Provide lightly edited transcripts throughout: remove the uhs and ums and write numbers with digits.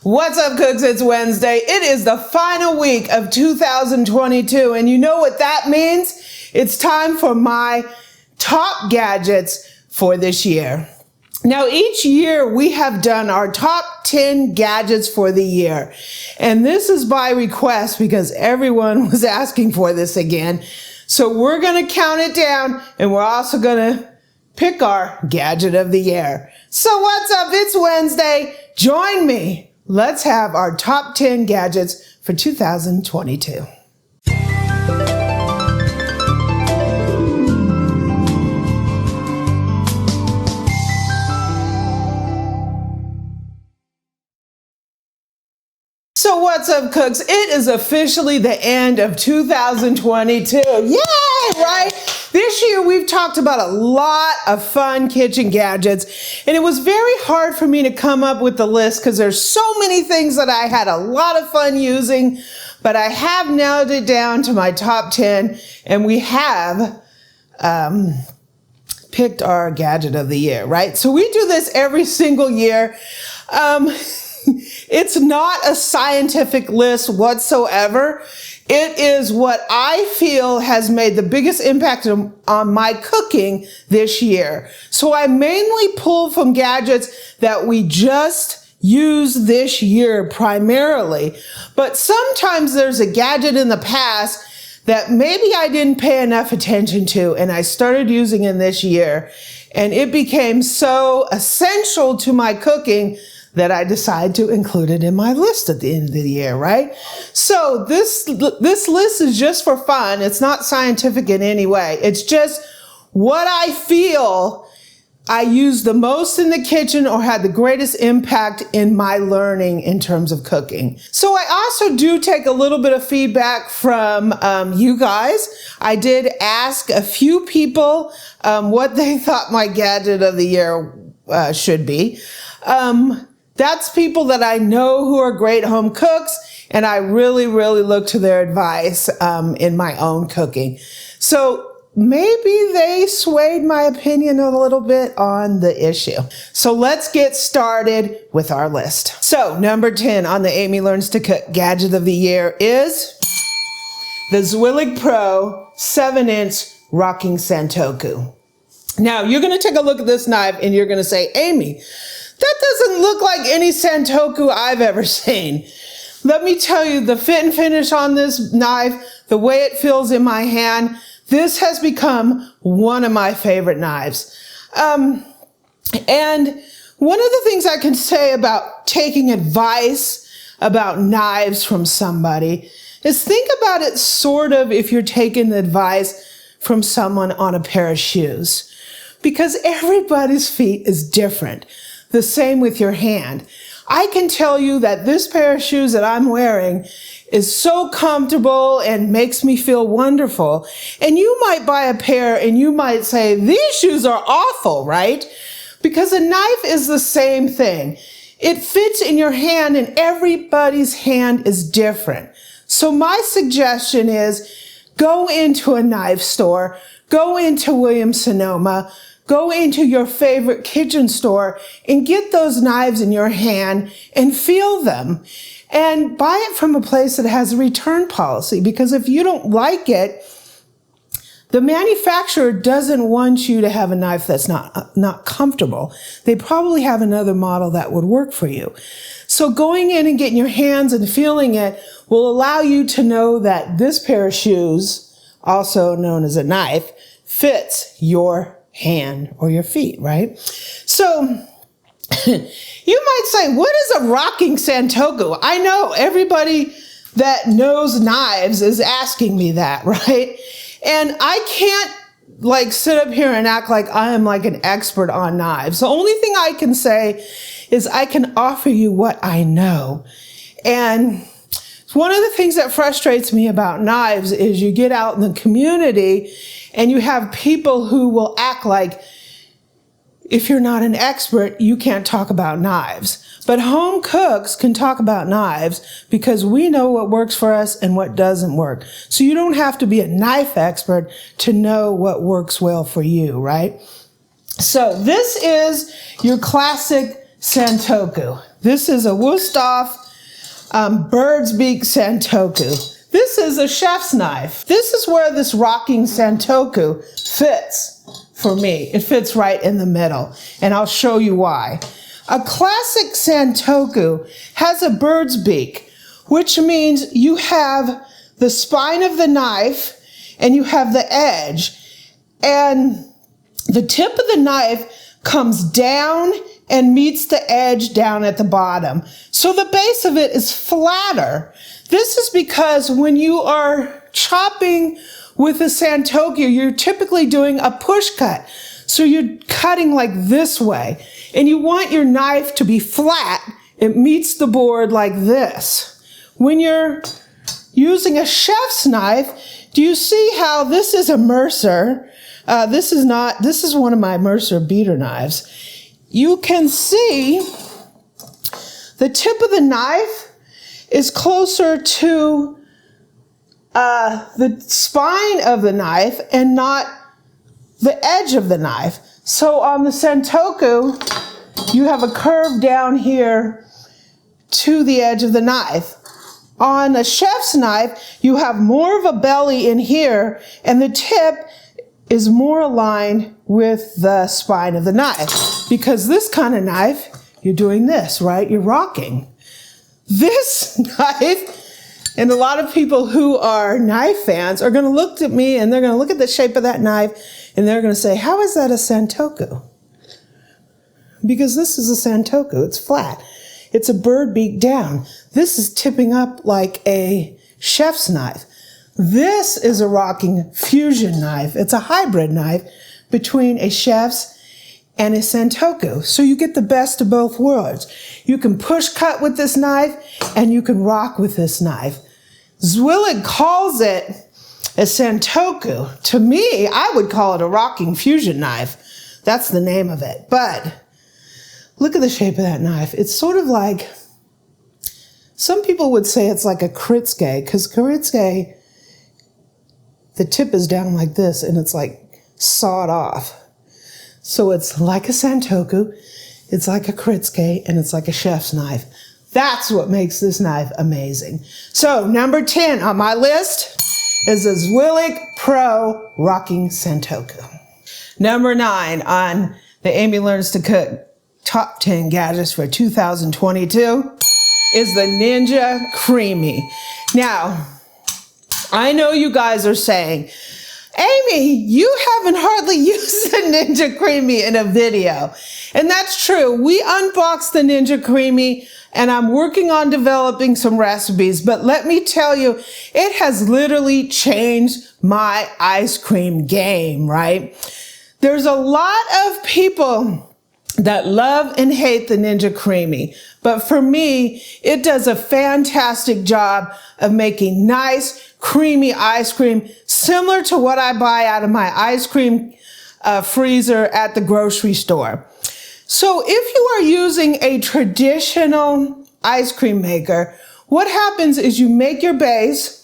What's up, cooks? It's Wednesday. It is the final week of 2022, and you know what that means? It's time for my top gadgets for this year. Now, each year we have done our top 10 gadgets for the year, and this is by request because everyone was asking for this again. So we're going to count it down, and we're also going to pick our gadget of the year. So what's up? It's Wednesday. Join me. Let's have our top 10 gadgets for 2022. So what's up, cooks? It is officially the end of 2022. Yay, right? This year we've talked about a lot of fun kitchen gadgets, and it was very hard for me to come up with the list because there's so many things that I had a lot of fun using, but I have nailed it down to my top 10, and we have picked our gadget of the year, right? So we do this every single year. It's not a scientific list whatsoever. It is what I feel has made the biggest impact on my cooking this year. So I mainly pull from gadgets that we just use this year primarily. But sometimes there's a gadget in the past that maybe I didn't pay enough attention to, and I started using it this year. And it became so essential to my cooking that I decided to include it in my list at the end of the year, right? So this list is just for fun. It's not scientific in any way. It's just what I feel I use the most in the kitchen or had the greatest impact in my learning in terms of cooking. So I also do take a little bit of feedback from you guys. I did ask a few people what they thought my gadget of the year should be. That's people that I know who are great home cooks, and I really, really look to their advice in my own cooking. So maybe they swayed my opinion a little bit on the issue. So let's get started with our list. So number 10 on the Amy Learns to Cook gadget of the year is the Zwillig Pro 7-inch rocking santoku. Now you're going to take a look at this knife and you're going to say, Amy, that doesn't look like any santoku I've ever seen. Let me tell you, the fit and finish on this knife, the way it feels in my hand, this has become one of my favorite knives. And one of the things I can say about taking advice about knives from somebody is think about it sort of if you're taking advice from someone on a pair of shoes, because everybody's feet is different. The same with your hand. I can tell you that this pair of shoes that I'm wearing is so comfortable and makes me feel wonderful. And you might buy a pair and you might say, these shoes are awful, right? Because a knife is the same thing. It fits in your hand and everybody's hand is different. So my suggestion is go into a knife store, go into Williams-Sonoma, go into your favorite kitchen store and get those knives in your hand and feel them. And buy it from a place that has a return policy, because if you don't like it, the manufacturer doesn't want you to have a knife that's not comfortable. They probably have another model that would work for you. So going in and getting your hands and feeling it will allow you to know that this pair of shoes, also known as a knife, fits your hand or your feet, right? So you might say, what is a rocking santoku? I know everybody that knows knives is asking me that, right? And I can't sit up here and act like I am like an expert on knives. The only thing I can say is I can offer you what I know. And one of the things that frustrates me about knives is you get out in the community and you have people who will act like if you're not an expert, you can't talk about knives. But home cooks can talk about knives because we know what works for us and what doesn't work. So you don't have to be a knife expert to know what works well for you, right? So this is your classic santoku. This is a Wüsthof bird's beak Santoku. This is a chef's knife. This is where this rocking Santoku fits for me. It fits right in the middle, and I'll show you why. A classic Santoku has a bird's beak, which means you have the spine of the knife and you have the edge, and the tip of the knife comes down and meets the edge down at the bottom. So the base of it is flatter. This is because when you are chopping with a Santoku, you're typically doing a push cut. So you're cutting like this way, and you want your knife to be flat. It meets the board like this. When you're using a chef's knife, do you see how this is a Mercer? This is one of my Mercer beater knives. You can see the tip of the knife is closer to the spine of the knife and not the edge of the knife. So on the Santoku, you have a curve down here to the edge of the knife. On a chef's knife, you have more of a belly in here, and the tip is more aligned with the spine of the knife. Because this kind of knife, you're doing this, right? You're rocking. This knife, and a lot of people who are knife fans are going to look at me and they're going to look at the shape of that knife and they're going to say, how is that a Santoku? Because this is a Santoku. It's flat. It's a bird beak down. This is tipping up like a chef's knife. This is a rocking fusion knife. It's a hybrid knife between a chef's and a Santoku. So you get the best of both worlds. You can push cut with this knife and you can rock with this knife. Zwillig calls it a Santoku. To me, I would call it a rocking fusion knife. That's the name of it. But look at the shape of that knife. It's sort of like, some people would say it's like a Kruze, because Kruze, the tip is down like this and it's like sawed off. So it's like a Santoku, it's like a Kruze, and it's like a chef's knife. That's what makes this knife amazing. So number 10 on my list is a Zwillig Pro Rocking Santoku. Number 9 on the Amy Learns to Cook Top 10 Gadgets for 2022 is the Ninja Creamy. Now, I know you guys are saying, Amy, you haven't hardly used the Ninja Creamy in a video. And that's true. We unboxed the Ninja Creamy and I'm working on developing some recipes. But let me tell you, it has literally changed my ice cream game, right? There's a lot of people that love and hate the Ninja Creamy. But for me, it does a fantastic job of making nice, creamy ice cream, similar to what I buy out of my ice cream freezer at the grocery store. So if you are using a traditional ice cream maker, what happens is you make your base,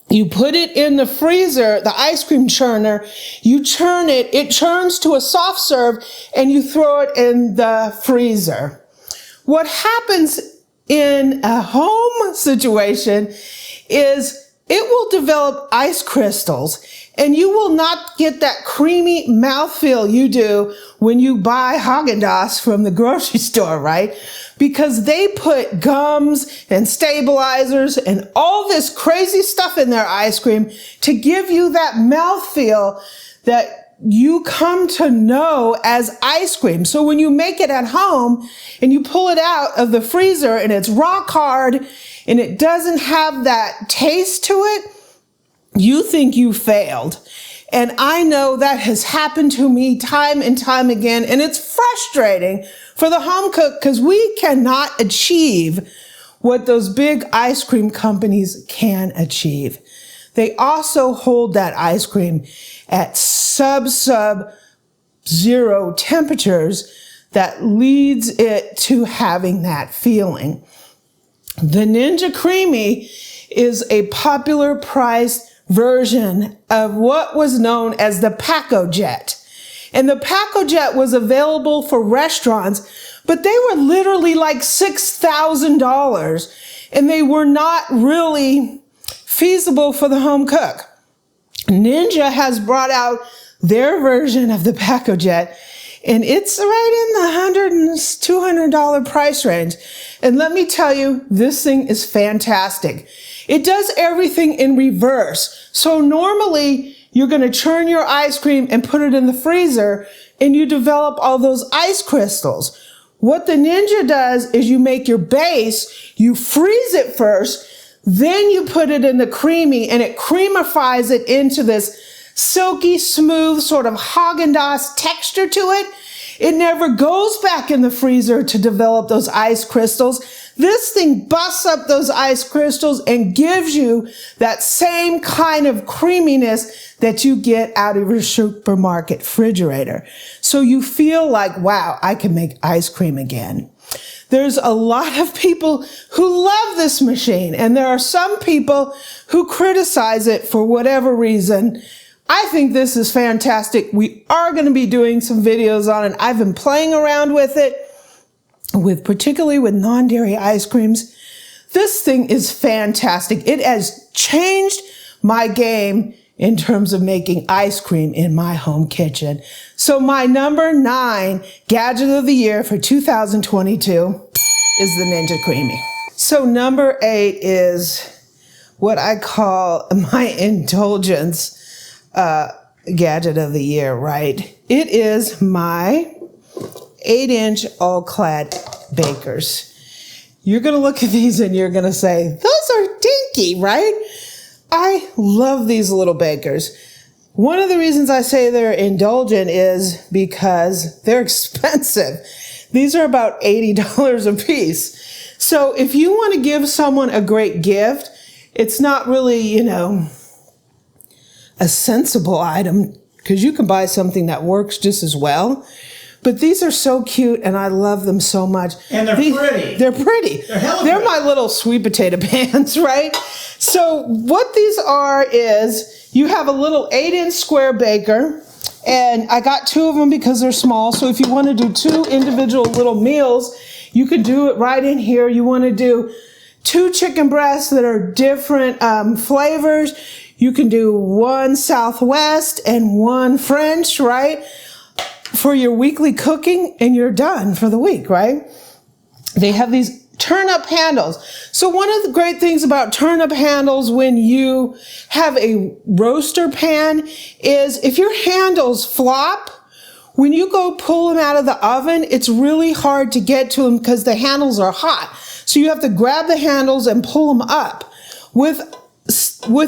you put it in the freezer, the ice cream churner, you churn it, it churns to a soft serve, and you throw it in the freezer. What happens in a home situation is it will develop ice crystals, and you will not get that creamy mouthfeel you do when you buy Haagen-Dazs from the grocery store, right? Because they put gums and stabilizers and all this crazy stuff in their ice cream to give you that mouthfeel that you come to know as ice cream. So when you make it at home and you pull it out of the freezer and it's rock hard and it doesn't have that taste to it, you think you failed. And I know that has happened to me time and time again, and it's frustrating for the home cook because we cannot achieve what those big ice cream companies can achieve. They also hold that ice cream at sub-zero temperatures that leads it to having that feeling. The Ninja Creamy is a popular priced version of what was known as the Paco Jet. And the Paco Jet was available for restaurants but they were literally like $6,000 and they were not really feasible for the home cook. Ninja has brought out their version of the Gadget, and it's right in the $100 and $200 price range. And let me tell you, this thing is fantastic. It does everything in reverse. So normally you're going to churn your ice cream and put it in the freezer and you develop all those ice crystals. What the Ninja does is you make your base, you freeze it first, then you put it in the creamy and it creamifies it into this silky, smooth, sort of Haagen-Dazs texture to it. It never goes back in the freezer to develop those ice crystals. This thing busts up those ice crystals and gives you that same kind of creaminess that you get out of your supermarket refrigerator. So you feel like, wow, I can make ice cream again. There's a lot of people who love this machine, and there are some people who criticize it for whatever reason. I think this is fantastic. We are going to be doing some videos on it. I've been playing around with it, particularly with non-dairy ice creams. This thing is fantastic. It has changed my game in terms of making ice cream in my home kitchen. So my number 9 gadget of the year for 2022 is the Ninja Creamy. So number 8 is what I call my indulgence gadget of the year, right? It is my 8-inch AllClad Bakers. You're going to look at these and you're going to say, those are dinky, right? I love these little bakers. One of the reasons I say they're indulgent is because they're expensive. These are about $80 a piece. So if you want to give someone a great gift, it's not really, a sensible item, because you can buy something that works just as well. But these are so cute, and I love them so much. And they're pretty. They're pretty. They're my little sweet potato pans, right? So what these are is you have a little 8-inch square baker, and I got 2 of them because they're small. So if you want to do 2 individual little meals, you can do it right in here. You want to do 2 chicken breasts that are different flavors. You can do 1 Southwest and 1 French, right? For your weekly cooking, and you're done for the week, right? They have these turn-up handles. So one of the great things about turn-up handles when you have a roaster pan is if your handles flop, when you go pull them out of the oven, it's really hard to get to them because the handles are hot. So you have to grab the handles and pull them up. With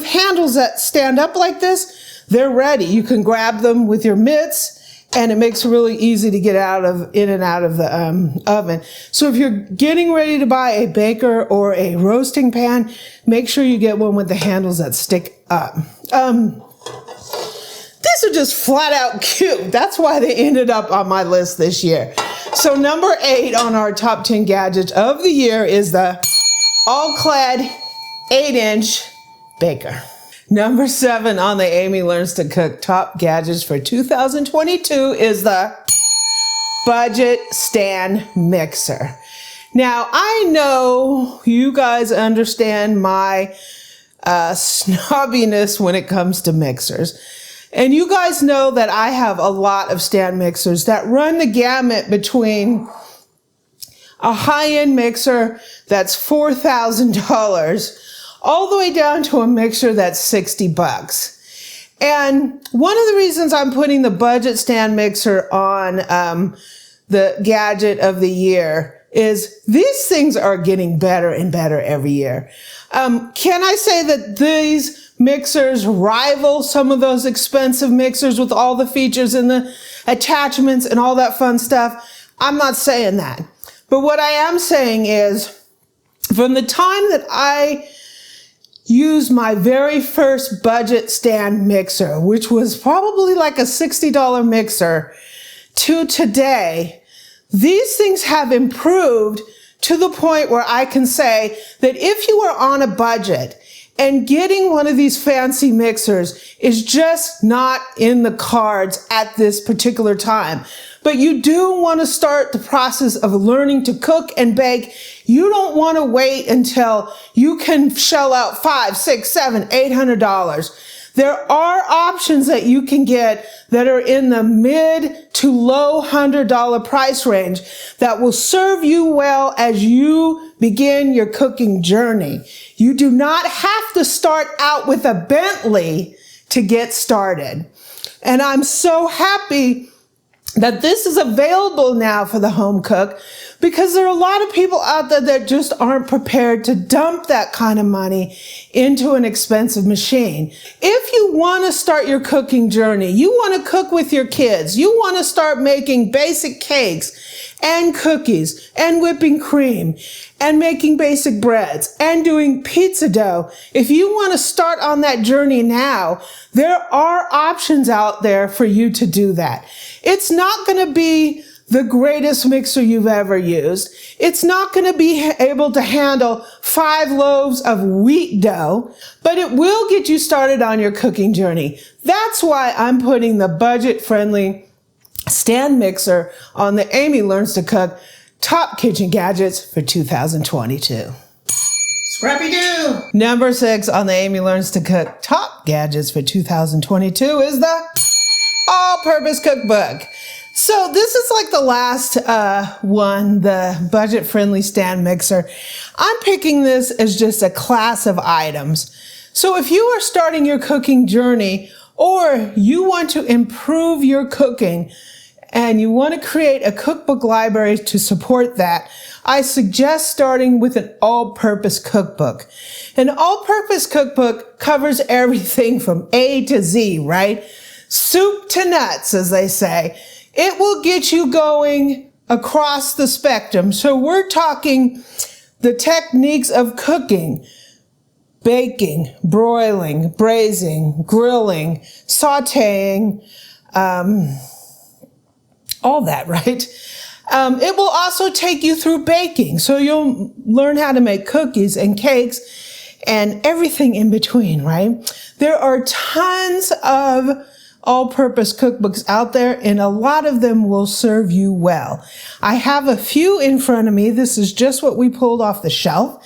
handles that stand up like this, they're ready. You can grab them with your mitts, and it makes it really easy to get in and out of the oven. So if you're getting ready to buy a baker or a roasting pan, make sure you get one with the handles that stick up. These are just flat out cute. That's why they ended up on my list this year. So number 8 on our top 10 gadgets of the year is the AllClad 8-inch baker. Number 7 on the Amy Learns to Cook top gadgets for 2022 is the budget stand mixer. Now, I know you guys understand my snobbiness when it comes to mixers. And you guys know that I have a lot of stand mixers that run the gamut between a high-end mixer that's $4,000 all the way down to a mixer that's $60. And one of the reasons I'm putting the budget stand mixer on the gadget of the year is these things are getting better and better every year. Can I say that these mixers rival some of those expensive mixers with all the features and the attachments and all that fun stuff? I'm not saying that. But what I am saying is, from the time that I used my very first budget stand mixer, which was probably like a $60 mixer, to today, these things have improved to the point where I can say that if you are on a budget and getting one of these fancy mixers is just not in the cards at this particular time. but you do want to start the process of learning to cook and bake. You don't want to wait until you can shell out $500, $600, $700, $800. There are options that you can get that are in the mid to low $100 price range that will serve you well as you begin your cooking journey. You do not have to start out with a Bentley to get started. And I'm so happy that this is available now for the home cook, because there are a lot of people out there that just aren't prepared to dump that kind of money into an expensive machine. If you want to start your cooking journey, you want to cook with your kids, you want to start making basic cakes and cookies and whipping cream and making basic breads and doing pizza dough. If you want to start on that journey now, there are options out there for you to do that. It's not going to be the greatest mixer you've ever used. It's not going to be able to handle 5 loaves of wheat dough, but it will get you started on your cooking journey. That's why I'm putting the budget-friendly stand mixer on the Amy Learns to Cook Top Kitchen Gadgets for 2022. Scrappy-doo! Number 6 on the Amy Learns to Cook Top Gadgets for 2022 is the AllPurpose Cookbook. So this is like the last one, the budget-friendly stand mixer. I'm picking this as just a class of items. So if you are starting your cooking journey, or you want to improve your cooking and you want to create a cookbook library to support that, I suggest starting with an all-purpose cookbook. An all-purpose cookbook covers everything from A to Z, right? Soup to nuts, as they say. It will get you going across the spectrum. So we're talking the techniques of cooking, baking, broiling, braising, grilling, sauteing, all that, right? It will also take you through baking. So you'll learn how to make cookies and cakes and everything in between, right? There are tons of all-purpose cookbooks out there, and a lot of them will serve you well. I have a few in front of me. This is just what we pulled off the shelf.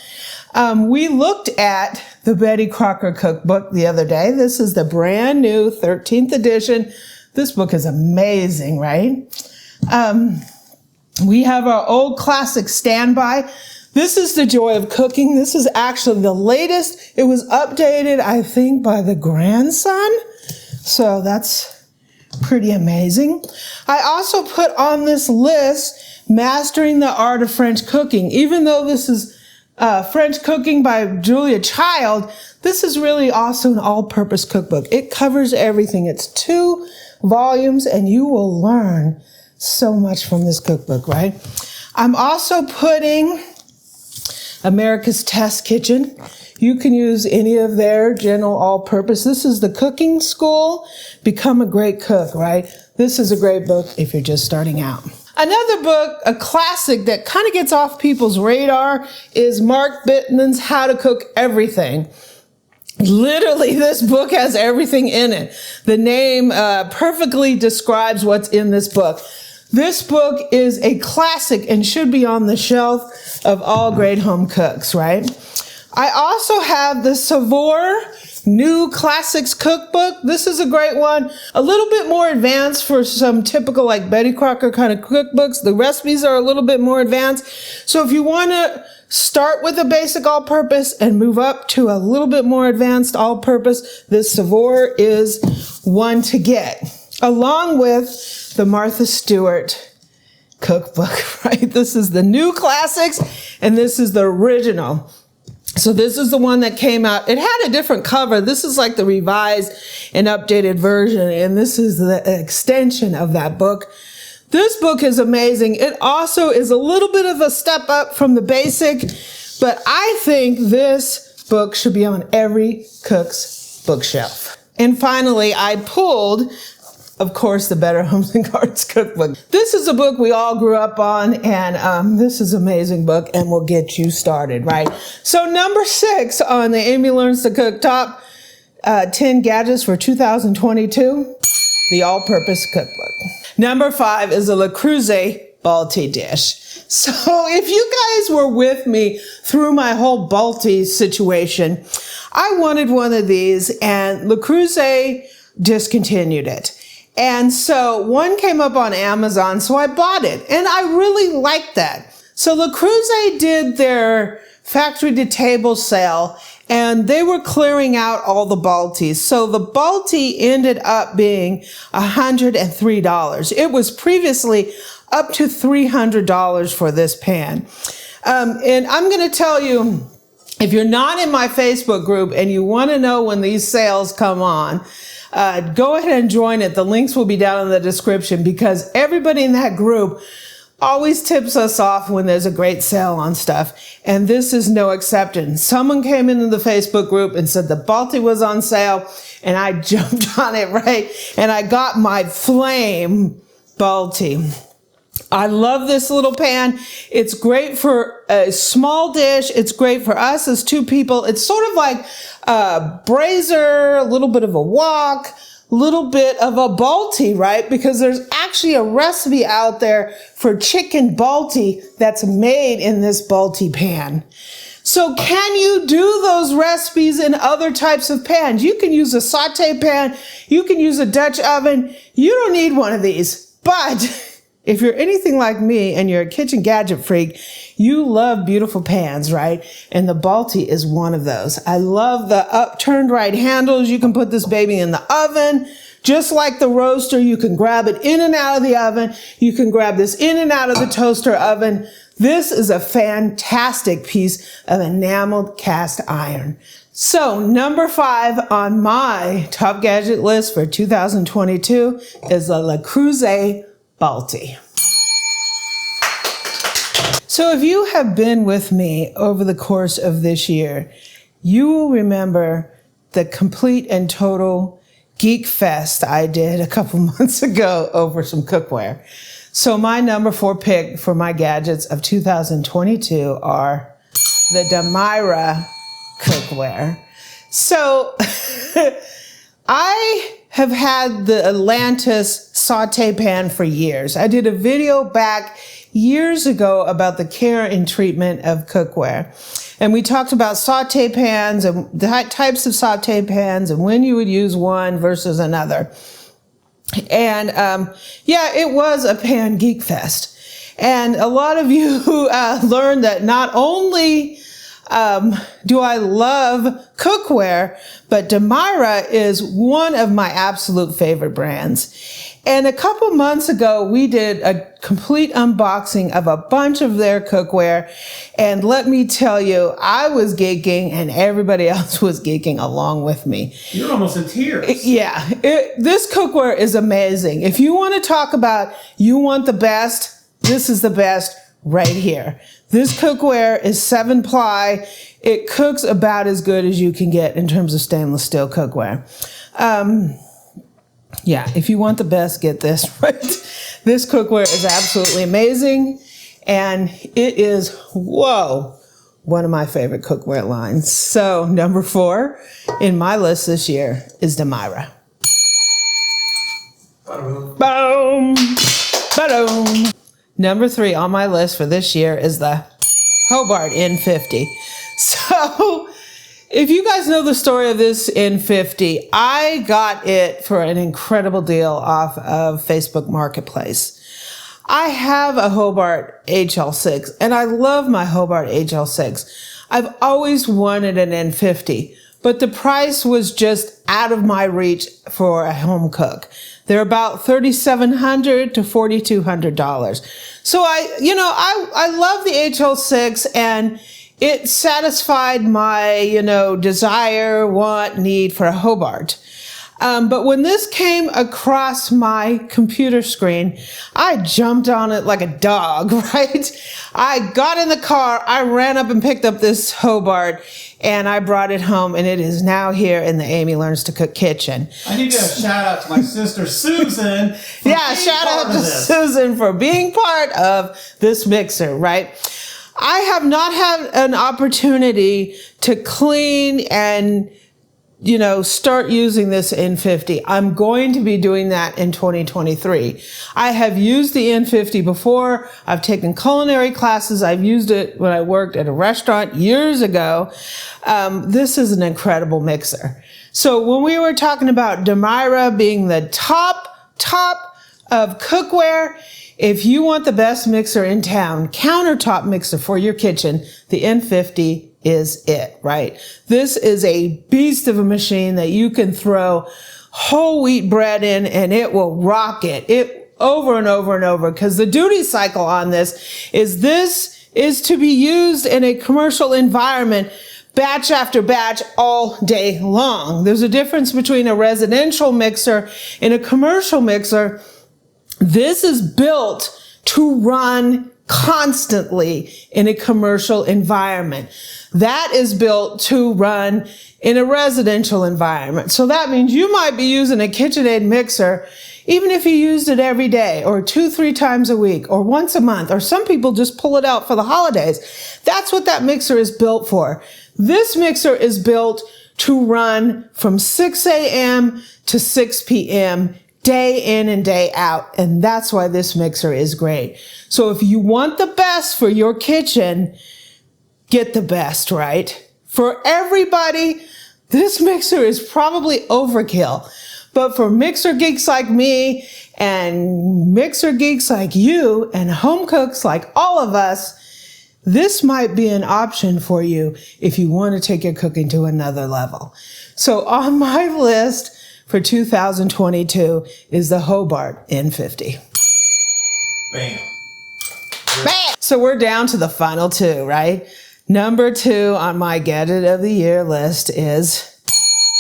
We looked at the Betty Crocker cookbook the other day. This is the brand new 13th edition. This book is amazing, right? We have our old classic standby. This is The Joy of Cooking. This is actually the latest. It was updated, I think, by the grandson. So that's pretty amazing. I also put on this list, Mastering the Art of French Cooking. Even though this is French Cooking by Julia Child, this is really also an all-purpose cookbook. It covers everything. It's 2 volumes, and you will learn so much from this cookbook, right? I'm also putting America's Test Kitchen. You can use any of their general all-purpose. This is the cooking school. Become a great cook, right? This is a great book if you're just starting out. Another book, a classic that kind of gets off people's radar, is Mark Bittman's How to Cook Everything. Literally, this book has everything in it. The name perfectly describes what's in this book. This book is a classic and should be on the shelf of all great home cooks, right? I also have the Savour New Classics Cookbook. This is a great one. A little bit more advanced for some typical like Betty Crocker kind of cookbooks. The recipes are a little bit more advanced. So if you want to start with a basic all-purpose and move up to a little bit more advanced all-purpose, this Savour is one to get, along with the Martha Stewart cookbook, right? This is the New Classics, and this is the original. So this is the one that came out. It had a different cover. This is like the revised and updated version, and this is the extension of that book. This book is amazing. It also is a little bit of a step up from the basic, but I think this book should be on every cook's bookshelf. And finally, I pulled, of course, the Better Homes and Gardens Cookbook. This is a book we all grew up on, and this is an amazing book and will get you started, right? So number 6 on the Amy Learns to Cook Top 10 Gadgets for 2022, the All-Purpose Cookbook. Number 5 is a Cruze Balti dish. So if you guys were with me through my whole Balti situation, I wanted one of these and Cruze discontinued it. And so one came up on Amazon, so I bought it and I really liked that. So Cruze did their factory to table sale and they were clearing out all the Baltis. So the Balti ended up being $103. It was previously up to $300 for this pan. And I'm going to tell you, if you're not in my Facebook group and you want to know when these sales come on, go ahead and join it. The links will be down in the description because everybody in that group always tips us off when there's a great sale on stuff. And this is no exception. Someone came into the Facebook group and said the Balti was on sale and I jumped on it, right? And I got my flame Balti. I love this little pan. It's great for a small dish. It's great for us as 2 people. It's sort of like a brazier, a little bit of a wok, a little bit of a Balti, right? Because there's actually a recipe out there for chicken Balti that's made in this Balti pan. So can you do those recipes in other types of pans? You can use a saute pan. You can use a Dutch oven. You don't need one of these, but if you're anything like me and you're a kitchen gadget freak, you love beautiful pans, right? And the Balti is one of those. I love the upturned right handles. You can put this baby in the oven. Just like the roaster, you can grab it in and out of the oven. You can grab this in and out of the toaster oven. This is a fantastic piece of enameled cast iron. So number 5 on my top gadget list for 2022 is the Cruze Balti. So if you have been with me over the course of this year, you will remember the complete and total geek fest I did a couple months ago over some cookware. So my number 4 pick for my gadgets of 2022 are the Demeyra cookware. So I have had the Atlantis saute pan for years. I did a video back years ago about the care and treatment of cookware. And we talked about saute pans and the types of saute pans and when you would use one versus another. And yeah, it was a pan geek fest. And a lot of you learned that not only do I love cookware, but Demeyra is one of my absolute favorite brands. And a couple months ago, we did a complete unboxing of a bunch of their cookware. And let me tell you, I was geeking and everybody else was geeking along with me. You're almost in tears. Yeah, this cookware is amazing. If you want to talk about you want the best, this is the best right here. This cookware is 7-ply. It cooks about as good as you can get in terms of stainless steel cookware. Yeah, if you want the best, get this, right? This cookware is absolutely amazing. And it is, whoa, one of my favorite cookware lines. So number 4 in my list this year is Demeyra. Boom. Boom. Number 3 on my list for this year is the Hobart N50. So if you guys know the story of this N50, I got it for an incredible deal off of Facebook Marketplace. I have a Hobart HL6 and I love my Hobart HL6. I've always wanted an N50, but the price was just out of my reach for a home cook. They're about $3,700 to $4,200. So I love the HL6 and it satisfied my, desire, want, need for a Hobart. But when this came across my computer screen, I jumped on it like a dog, right? I got in the car, I ran up and picked up this Hobart, and I brought it home, and it is now here in the Amy Learns to Cook kitchen. I need to give a shout out to my sister Susan. Yeah, shout out to Susan for being part of this mixer, right? I have not had an opportunity to clean and start using this N50. I'm going to be doing that in 2023. I have used the N50 before. I've taken culinary classes. I've used it when I worked at a restaurant years ago. This is an incredible mixer. So when we were talking about Demeyra being the top of cookware, if you want the best mixer in town, countertop mixer for your kitchen, the N50 is it, right? This is a beast of a machine that you can throw whole wheat bread in and it will rock it over and over and over, because the duty cycle on this is to be used in a commercial environment batch after batch all day long. There's a difference between a residential mixer and a commercial mixer. This is built to run constantly in a commercial environment. That is built to run in a residential environment. So that means you might be using a KitchenAid mixer even if you used it every day or 2-3 times a week or once a month, or some people just pull it out for the holidays. That's what that mixer is built for. This mixer is built to run from 6 a.m. to 6 p.m. day in and day out. And that's why this mixer is great. So if you want the best for your kitchen, get the best, right? For everybody, this mixer is probably overkill. But for mixer geeks like me and mixer geeks like you and home cooks like all of us, this might be an option for you if you want to take your cooking to another level. So on my list for 2022 is the Hobart N50. Bam. Bam! So we're down to the final two, right? Number 2 on my Gadget of the Year list is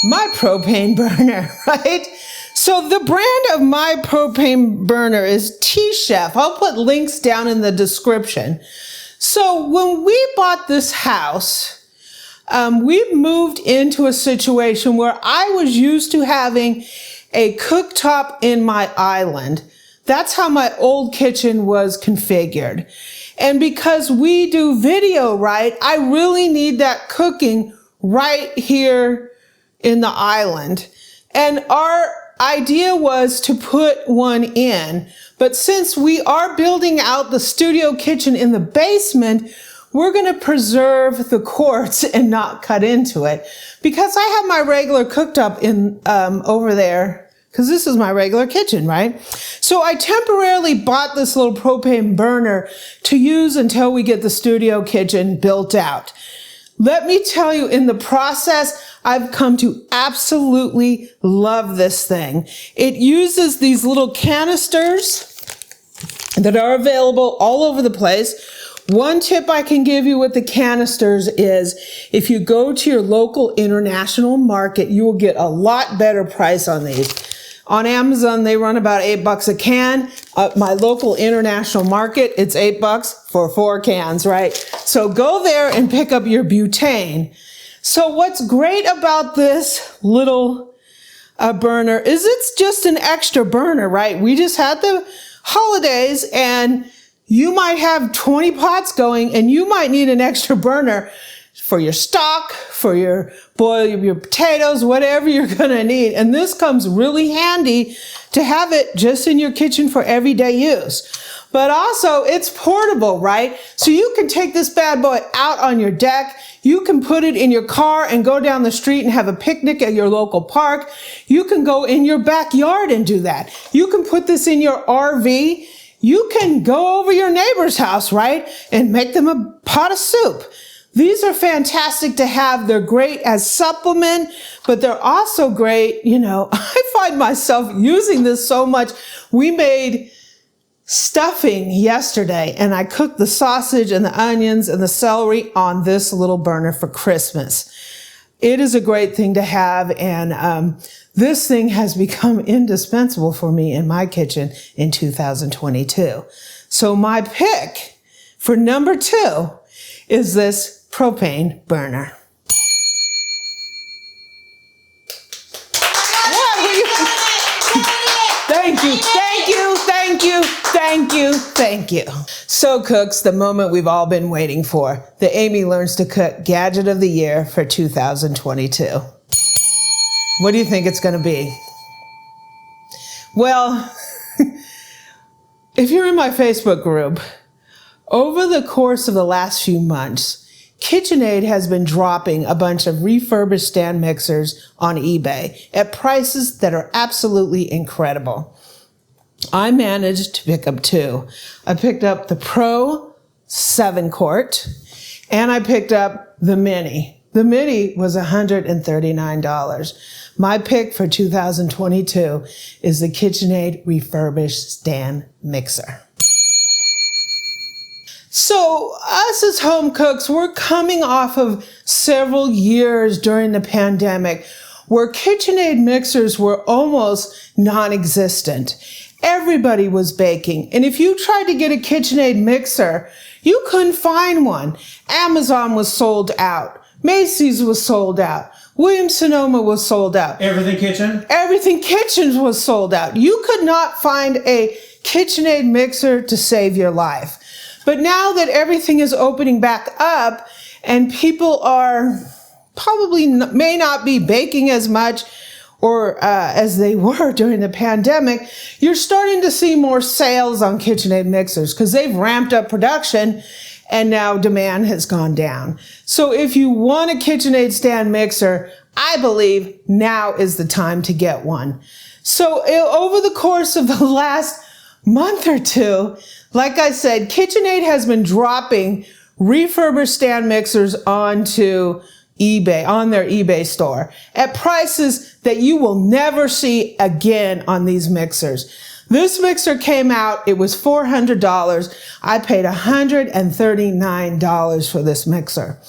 my propane burner, right? So the brand of my propane burner is T-Chef. I'll put links down in the description. So when we bought this house, we moved into a situation where I was used to having a cooktop in my island. That's how my old kitchen was configured. And because we do video, right, I really need that cooking right here in the island. And our idea was to put one in. But since we are building out the studio kitchen in the basement, we're going to preserve the quartz and not cut into it, because I have my regular cooktop in over there, because this is my regular kitchen, right? So I temporarily bought this little propane burner to use until we get the studio kitchen built out. Let me tell you, in the process, I've come to absolutely love this thing. It uses these little canisters that are available all over the place. One tip I can give you with the canisters is if you go to your local international market, you will get a lot better price on these. On Amazon, they run about $8 a can. At my local international market, it's $8 for 4 cans, right? So go there and pick up your butane. So what's great about this little burner is it's just an extra burner, right? We just had the holidays and you might have 20 pots going and you might need an extra burner for your stock, for your boil your potatoes, whatever you're gonna need. And this comes really handy to have it just in your kitchen for everyday use. But also it's portable, right? So you can take this bad boy out on your deck. You can put it in your car and go down the street and have a picnic at your local park. You can go in your backyard and do that. You can put this in your RV. You can go over your neighbor's house, right? And make them a pot of soup. These are fantastic to have. They're great as supplement, but they're also great. You know, I find myself using this so much. We made stuffing yesterday and I cooked the sausage and the onions and the celery on this little burner for Christmas. It is a great thing to have. And this thing has become indispensable for me in my kitchen in 2022. So my pick for number 2 is this propane burner. Thank you, thank you, thank you, thank you, thank you. So cooks, the moment we've all been waiting for, the Amy Learns to Cook Gadget of the Year for 2022. What do you think it's going to be? Well, if you're in my Facebook group, over the course of the last few months, KitchenAid has been dropping a bunch of refurbished stand mixers on eBay at prices that are absolutely incredible. I managed to pick up two. I picked up the Pro 7-quart and I picked up the Mini. The Mini was $139. My pick for 2022 is the KitchenAid Refurbished Stand Mixer. So us as home cooks, we're coming off of several years during the pandemic where KitchenAid mixers were almost non-existent. Everybody was baking. And if you tried to get a KitchenAid mixer, you couldn't find one. Amazon was sold out. Macy's was sold out. Williams-Sonoma was sold out. Everything Kitchen? Everything Kitchens was sold out. You could not find a KitchenAid mixer to save your life. But now that everything is opening back up and people are probably may not be baking as much or as they were during the pandemic, you're starting to see more sales on KitchenAid mixers because they've ramped up production and now demand has gone down. So if you want a KitchenAid stand mixer, I believe now is the time to get one. So over the course of the last month or two, like I said, KitchenAid has been dropping refurbished stand mixers onto eBay, on their eBay store, at prices that you will never see again on these mixers. This mixer came out, it was $400. I paid $139 for this mixer.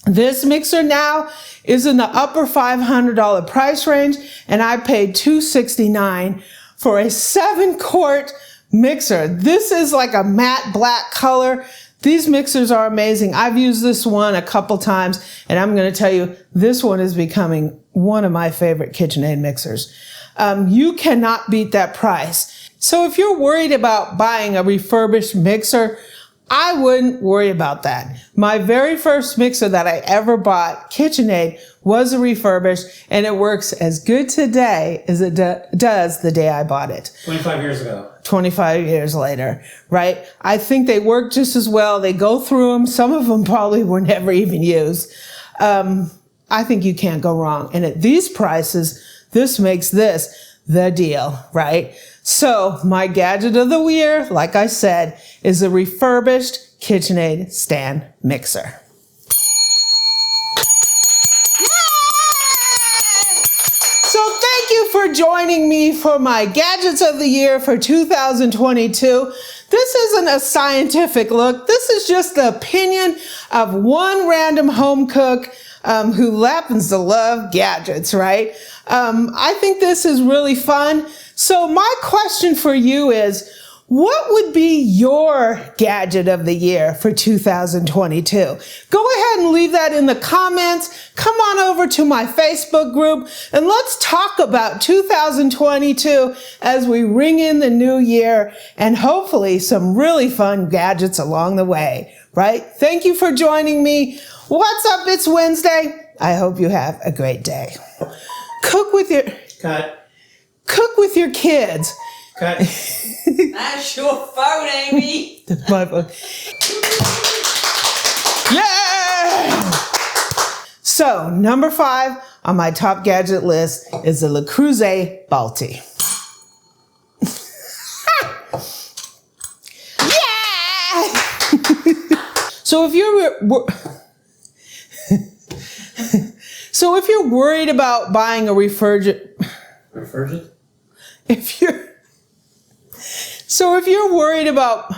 This mixer now is in the upper $500 price range, and I paid $269 for a 7-quart mixer. This is like a matte black color. These mixers are amazing. I've used this one a couple times, and I'm going to tell you, this one is becoming one of my favorite KitchenAid mixers. You cannot beat that price. So if you're worried about buying a refurbished mixer, I wouldn't worry about that. My very first mixer that I ever bought, KitchenAid, was a refurbished, and it works as good today as it does the day I bought it. 25 years ago. 25 years later, right? I think they work just as well. They go through them. Some of them probably were never even used. I think you can't go wrong. And at these prices, this makes this the deal, right? So my gadget of the year, like I said, is a refurbished KitchenAid stand mixer. So thank you for joining me for my gadgets of the year for 2022. This isn't a scientific look. This is just the opinion of one random home cook who happens to love gadgets, right? I think this is really fun. So my question for you is, what would be your gadget of the year for 2022? Go ahead and leave that in the comments. Come on over to my Facebook group and let's talk about 2022 as we ring in the new year and hopefully some really fun gadgets along the way, right? Thank you for joining me. What's up? It's Wednesday. I hope you have a great day. Cook with your... Cut. Cook with your kids. Cut. That's your phone, Amy. My phone. Yeah! So, number 5 on my top gadget list is the Cruze Balti. Yeah! So if you're worried about buying a refrigerator, if you're worried about